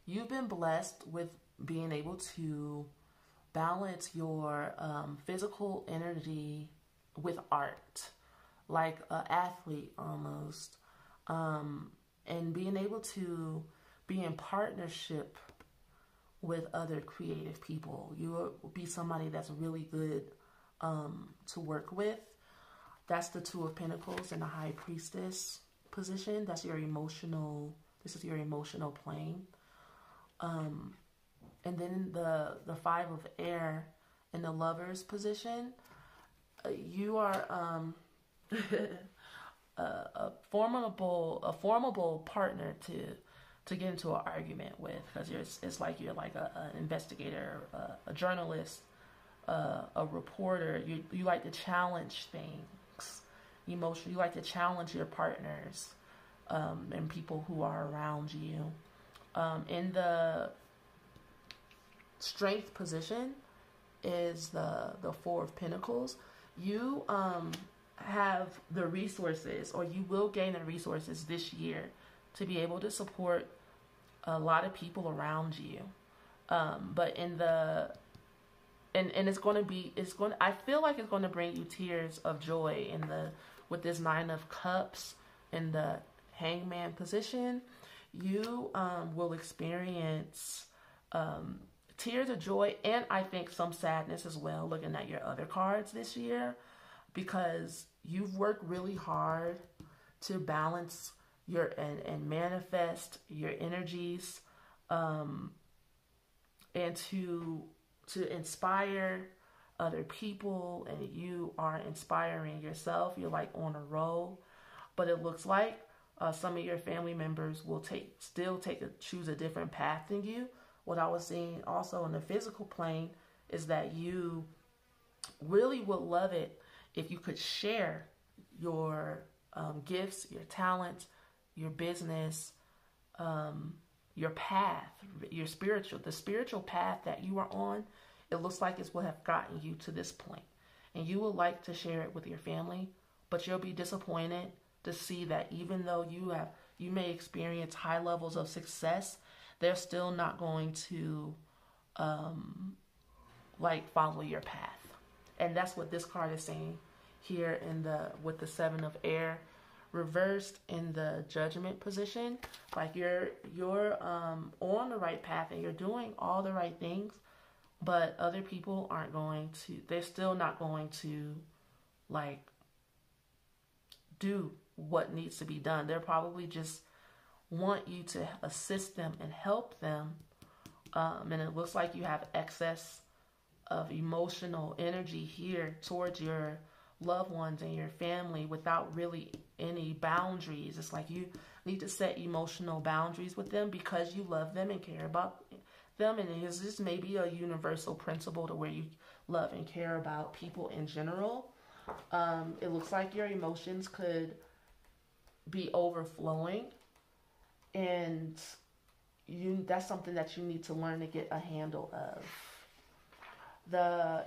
you've been blessed with being able to balance your physical energy with art, like an athlete almost, and being able to be in partnership with other creative people. You will be somebody that's really good to work with. That's the Two of Pentacles in the High Priestess position. That's your emotional, this is your emotional plane. And then the Five of Air in the Lover's position, you are a formidable partner to get into an argument with, because it's like you're like an investigator, a journalist, a reporter. You like to challenge things, emotionally. You like to challenge your partners and people who are around you. In the Strength position is the Four of Pentacles. You have the resources, or you will gain the resources this year to be able to support a lot of people around you. But in the, and it's going to, I feel like it's going to bring you tears of joy with this Nine of Cups in the Hangman position. you will experience tears of joy, and I think some sadness as well, looking at your other cards this year, because you've worked really hard to balance your and manifest your energies, and to inspire other people, and you are inspiring yourself. You're like on a roll, but it looks like some of your family members will choose a different path than you. What I was seeing also in the physical plane is that you really would love it if you could share your gifts, your talents, your business, your path, the spiritual path that you are on. It looks like it's what have gotten you to this point. And you would like to share it with your family, but you'll be disappointed to see that even though you may experience high levels of success, they're still not going to follow your path. And that's what this card is saying here with the Seven of Air reversed in the Judgment position. Like you're on the right path and you're doing all the right things, but other people they're still not going to do what needs to be done. They're probably just want you to assist them and help them. And it looks like you have excess of emotional energy here towards your loved ones and your family without really any boundaries. It's like you need to set emotional boundaries with them because you love them and care about them. And it's just maybe a universal principle to where you love and care about people in general. It looks like your emotions could be overflowing, and that's something that you need to learn to get a handle of.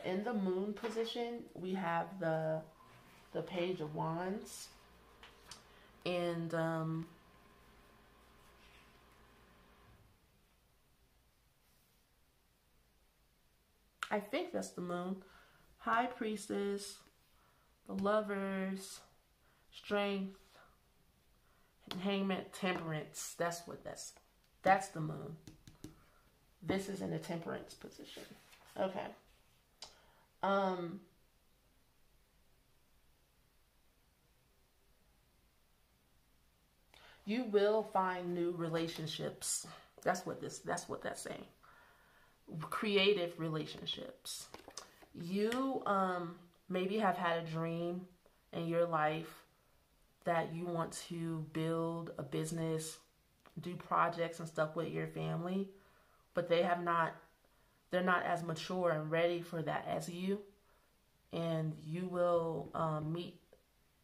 In the Moon position, we have the Page of Wands, and I think that's the Moon. High Priestess, the Lovers, Strength, and Hangman, Temperance. That's the Moon. This is in the Temperance position. Okay. You will find new relationships. That's what that's saying. Creative relationships. You maybe have had a dream in your life that you want to build a business, do projects and stuff with your family, but they're not as mature and ready for that as you. And you will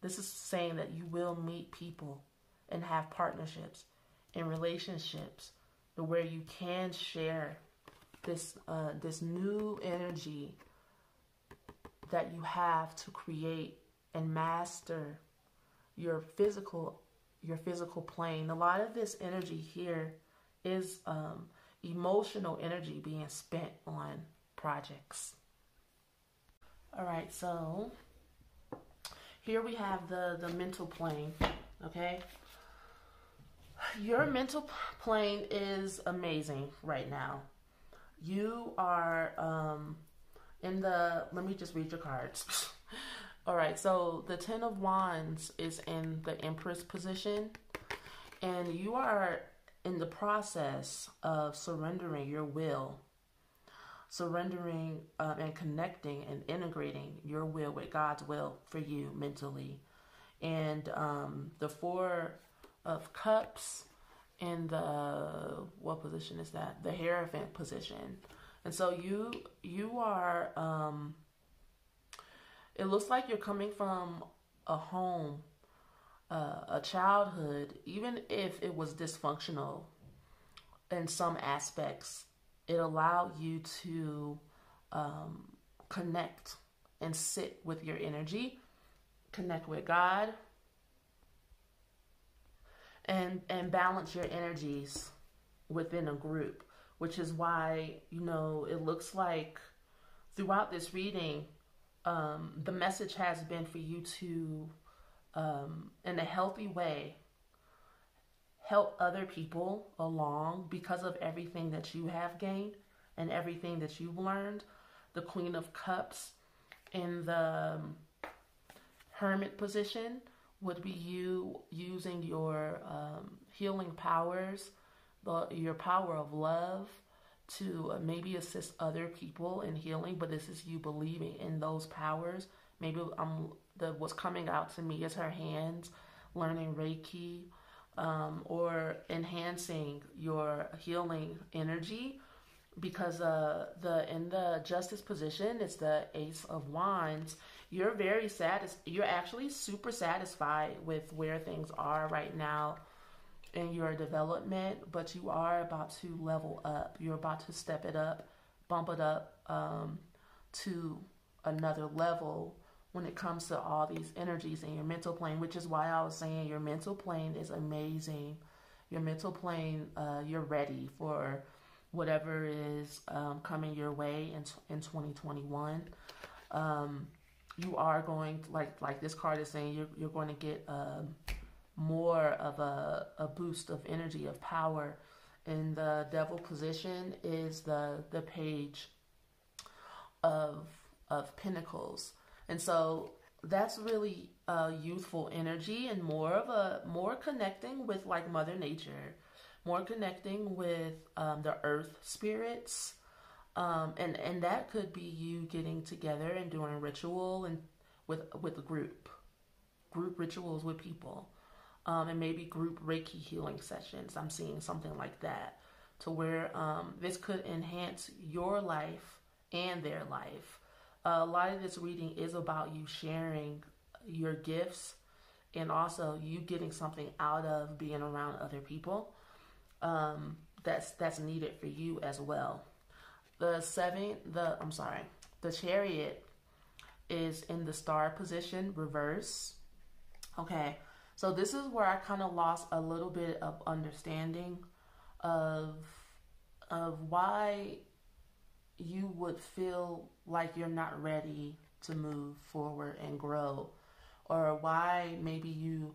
this is saying that you will meet people and have partnerships and relationships where you can share this new energy that you have to create and master your physical plane. A lot of this energy here is emotional energy being spent on projects. All right, so here we have the mental plane. Okay, your mental plane is amazing right now. You are let me just read your cards. All right, so the Ten of Wands is in the Empress position, and you are in the process of surrendering your will, surrendering and connecting and integrating your will with God's will for you mentally. And the Four of Cups in what position is that? The Hierophant position. And so you are, it looks like you're coming from a home, a childhood, even if it was dysfunctional in some aspects, it allowed you to connect and sit with your energy, connect with God, and balance your energies within a group, which is why, it looks like throughout this reading, the message has been for you to, in a healthy way, help other people along because of everything that you have gained and everything that you've learned. The Queen of Cups in the Hermit position would be you using your healing powers, your power of love to maybe assist other people in healing, but this is you believing in those powers. Maybe what's coming out to me is her hands, learning Reiki, or enhancing your healing energy, because in the Justice position, it's the Ace of Wands. You're you're actually super satisfied with where things are right now in your development, but you are about to level up. You're about to step it up, bump it up to another level when it comes to all these energies in your mental plane, which is why I was saying your mental plane is amazing. Your mental plane, you're ready for whatever is coming your way in 2021. You are going to, like this card is saying, you're going to get more of a boost of energy, of power. In the Devil position is the Page of Pentacles. And so that's really youthful energy and more connecting with like Mother Nature, more connecting with the earth spirits. And that could be you getting together and doing ritual and with a group rituals with people. And maybe group Reiki healing sessions. I'm seeing something like that, to where this could enhance your life and their life. A lot of this reading is about you sharing your gifts and also you getting something out of being around other people. That's needed for you as well. The Chariot is in the Star position, reverse. Okay. So this is where I kind of lost a little bit of understanding of why you would feel like you're not ready to move forward and grow, or why maybe you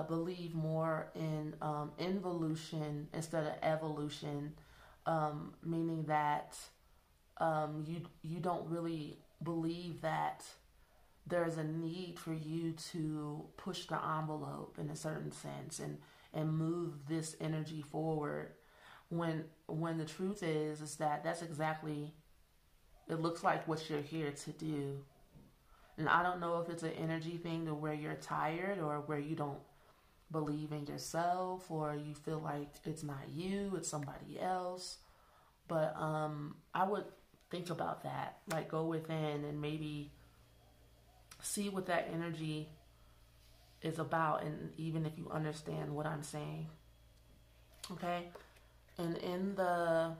believe more in involution instead of evolution, meaning that you don't really believe that there's a need for you to push the envelope in a certain sense and move this energy forward, when the truth is that that's exactly, it looks like what you're here to do. And I don't know if it's an energy thing to where you're tired or where you don't believe in yourself or you feel like it's not you, it's somebody else. But I would think about that, like go within and maybe see what that energy is about, and even if you understand what I'm saying. Okay? And in the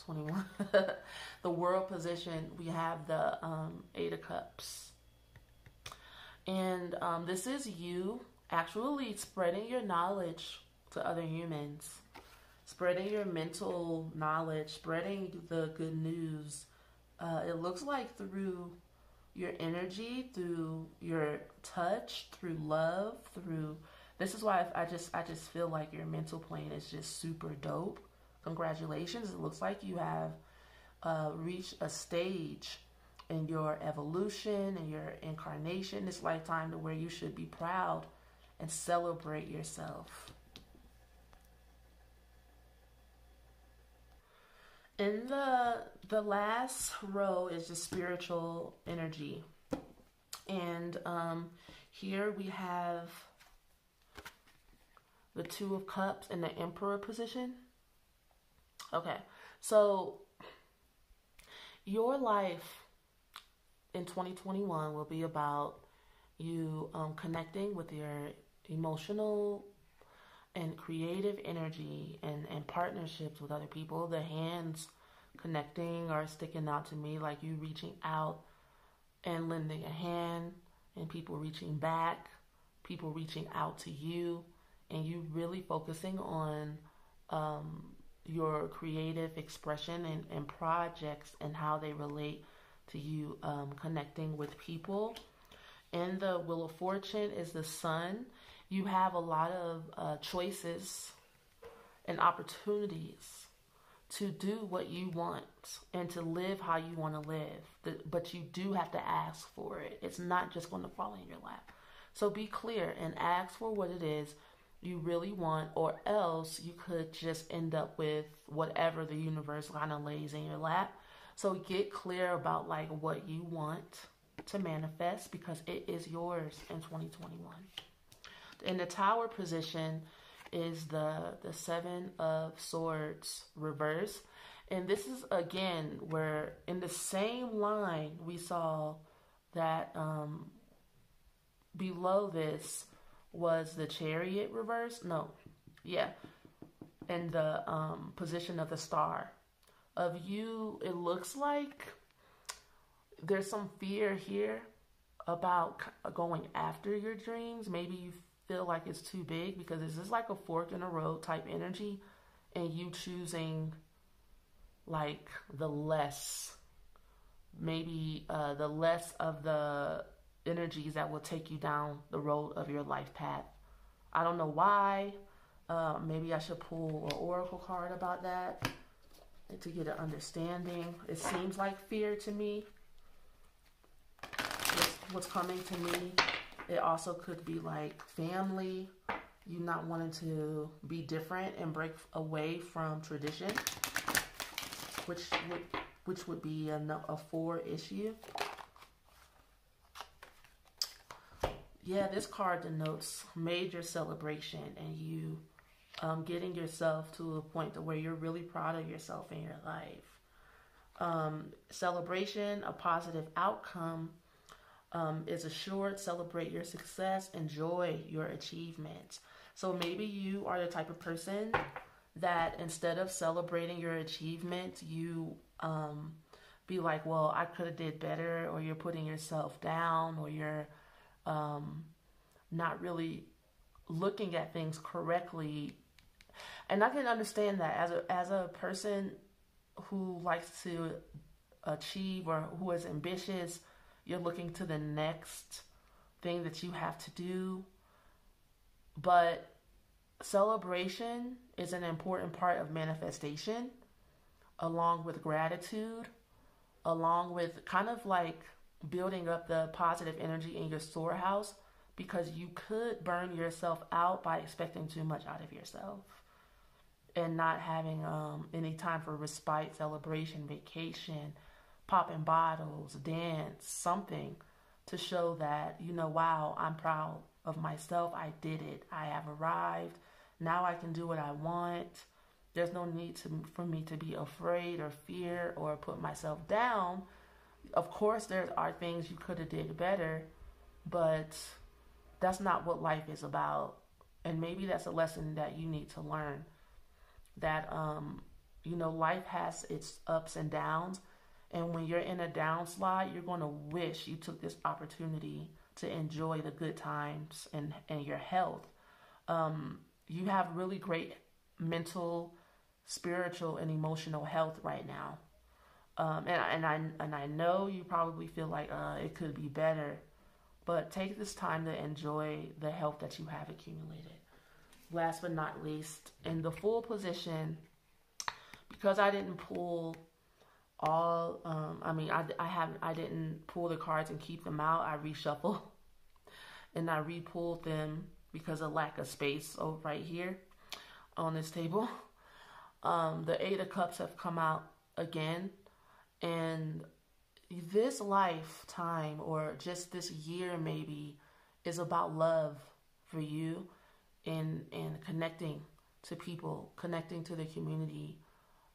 21, the World position, we have the Eight of Cups. And this is you actually spreading your knowledge to other humans, spreading your mental knowledge, spreading the good news. It looks like through your energy, through your touch, through love, through... This is why I just feel like your mental plane is just super dope. Congratulations. It looks like you have reached a stage in your evolution and your incarnation this lifetime to where you should be proud and celebrate yourself. In the last row is the spiritual energy. And here we have the Two of Cups in the Emperor position. Okay, so your life in 2021 will be about you connecting with your emotional and creative energy and partnerships with other people. The hands connecting are sticking out to me, like you reaching out and lending a hand, and people reaching back, people reaching out to you, and you really focusing on your creative expression and projects and how they relate to you connecting with people. And the Wheel of Fortune is the Sun. You have a lot of choices and opportunities to do what you want and to live how you want to live. But you do have to ask for it. It's not just going to fall in your lap. So be clear and ask for what it is you really want, or else you could just end up with whatever the universe kind of lays in your lap. So get clear about like what you want to manifest, because it is yours in 2021. In the Tower position is the Seven of Swords reverse. And this is again where in the same line we saw that below this was the Chariot reverse. And the position of the Star. Of you, it looks like there's some fear here about going after your dreams. Maybe you feel like it's too big, because this is like a fork in the road type energy, and you choosing like the less of the energies that will take you down the road of your life path. I don't know why. Maybe I should pull an oracle card about that to get an understanding. It seems like fear to me. What's coming to me. It also could be like family, you not wanting to be different and break away from tradition, which would be a 4 issue. Yeah, this card denotes major celebration and you getting yourself to a point to where you're really proud of yourself in your life. Celebration, a positive outcome is assured. Celebrate your success. Enjoy your achievements. So maybe you are the type of person that instead of celebrating your achievements, you be like, well, I could have did better, or you're putting yourself down, or you're not really looking at things correctly. And I can understand that as a person who likes to achieve or who is ambitious, you're looking to the next thing that you have to do. But celebration is an important part of manifestation, along with gratitude, along with kind of like building up the positive energy in your storehouse, because you could burn yourself out by expecting too much out of yourself and not having any time for respite, celebration, vacation, popping bottles, dance, something to show that, wow, I'm proud of myself. I did it. I have arrived. Now I can do what I want. There's no need for me to be afraid or fear or put myself down. Of course, there are things you could have did better, but that's not what life is about. And maybe that's a lesson that you need to learn. That, life has its ups and downs. And when you're in a downslide, you're going to wish you took this opportunity to enjoy the good times and your health. You have really great mental, spiritual, and emotional health right now. And I know you probably feel like it could be better, but take this time to enjoy the health that you have accumulated. Last but not least, in the full position, because I didn't pull all, I didn't pull the cards and keep them out. I reshuffle and I re-pulled them because of lack of space over right here on this table. The 8 of Cups have come out again, and this lifetime, or just this year maybe, is about love for you and connecting to people, connecting to the community,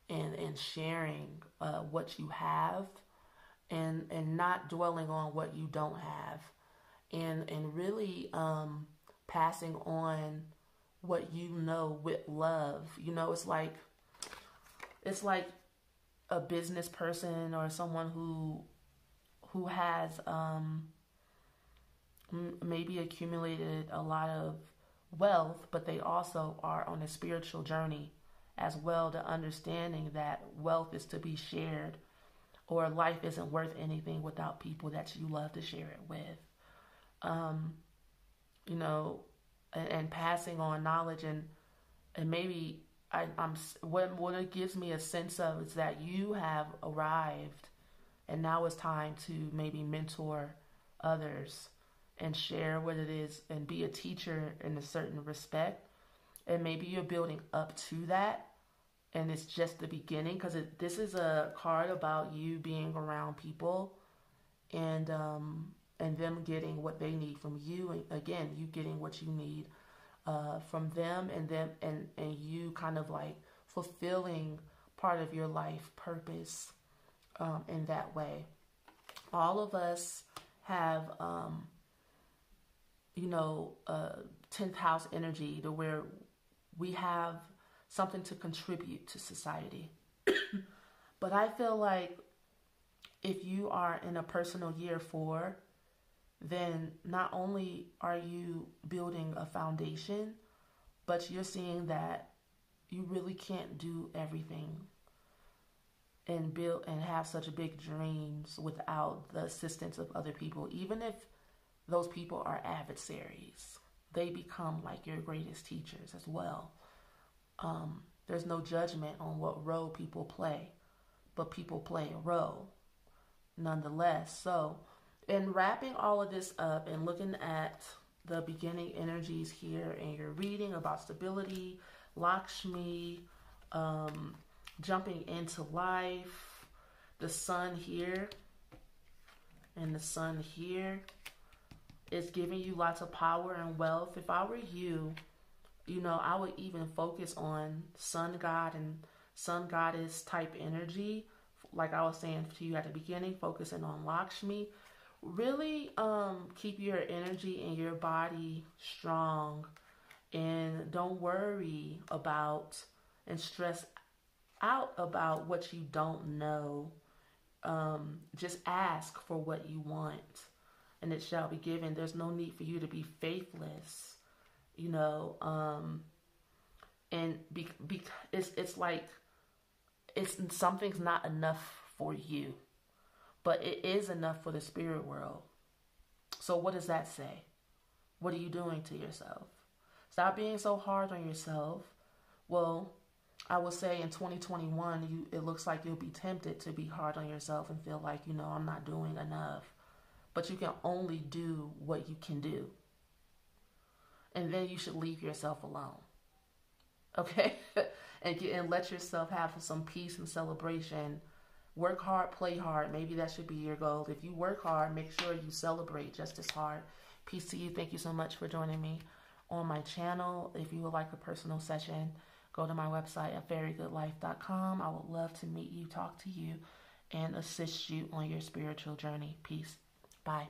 and sharing what you have, and not dwelling on what you don't have, and really passing on what you know with love. It's like a business person or someone who has maybe accumulated a lot of wealth, but they also are on a spiritual journey as well, to understanding that wealth is to be shared, or life isn't worth anything without people that you love to share it with. you know, and passing on knowledge, and maybe what it gives me a sense of is that you have arrived, and now it's time to maybe mentor others and share what it is and be a teacher in a certain respect. And maybe you're building up to that, and it's just the beginning, because this is a card about you being around people and them getting what they need from you, and again, you getting what you need from them, and them and you kind of like fulfilling part of your life purpose in that way. All of us have 10th house energy, to where we have something to contribute to society. But I feel like if you are in a personal year 4, then not only are you building a foundation, but you're seeing that you really can't do everything and build and have such big dreams without the assistance of other people. Even if those people are adversaries, they become like your greatest teachers as well. There's no judgment on what role people play, but people play a role nonetheless. So in wrapping all of this up and looking at the beginning energies here, and you're reading about stability, Lakshmi, jumping into life, the sun here and the sun here is giving you lots of power and wealth. If I were you, I would even focus on sun god and sun goddess type energy. Like I was saying to you at the beginning, focusing on Lakshmi. Really keep your energy and your body strong, and don't worry about and stress out about what you don't know. Just ask for what you want, and it shall be given. There's no need for you to be faithless, and it's like something's not enough for you, but it is enough for the spirit world. So what does that say? What are you doing to yourself? Stop being so hard on yourself. Well, I would say in 2021, it looks like you'll be tempted to be hard on yourself and feel like, I'm not doing enough. But you can only do what you can do. And then you should leave yourself alone. Okay? and let yourself have some peace and celebration. Work hard, play hard. Maybe that should be your goal. If you work hard, make sure you celebrate just as hard. Peace to you. Thank you so much for joining me on my channel. If you would like a personal session, go to my website at fairygoodlife.com. I would love to meet you, talk to you, and assist you on your spiritual journey. Peace. Bye.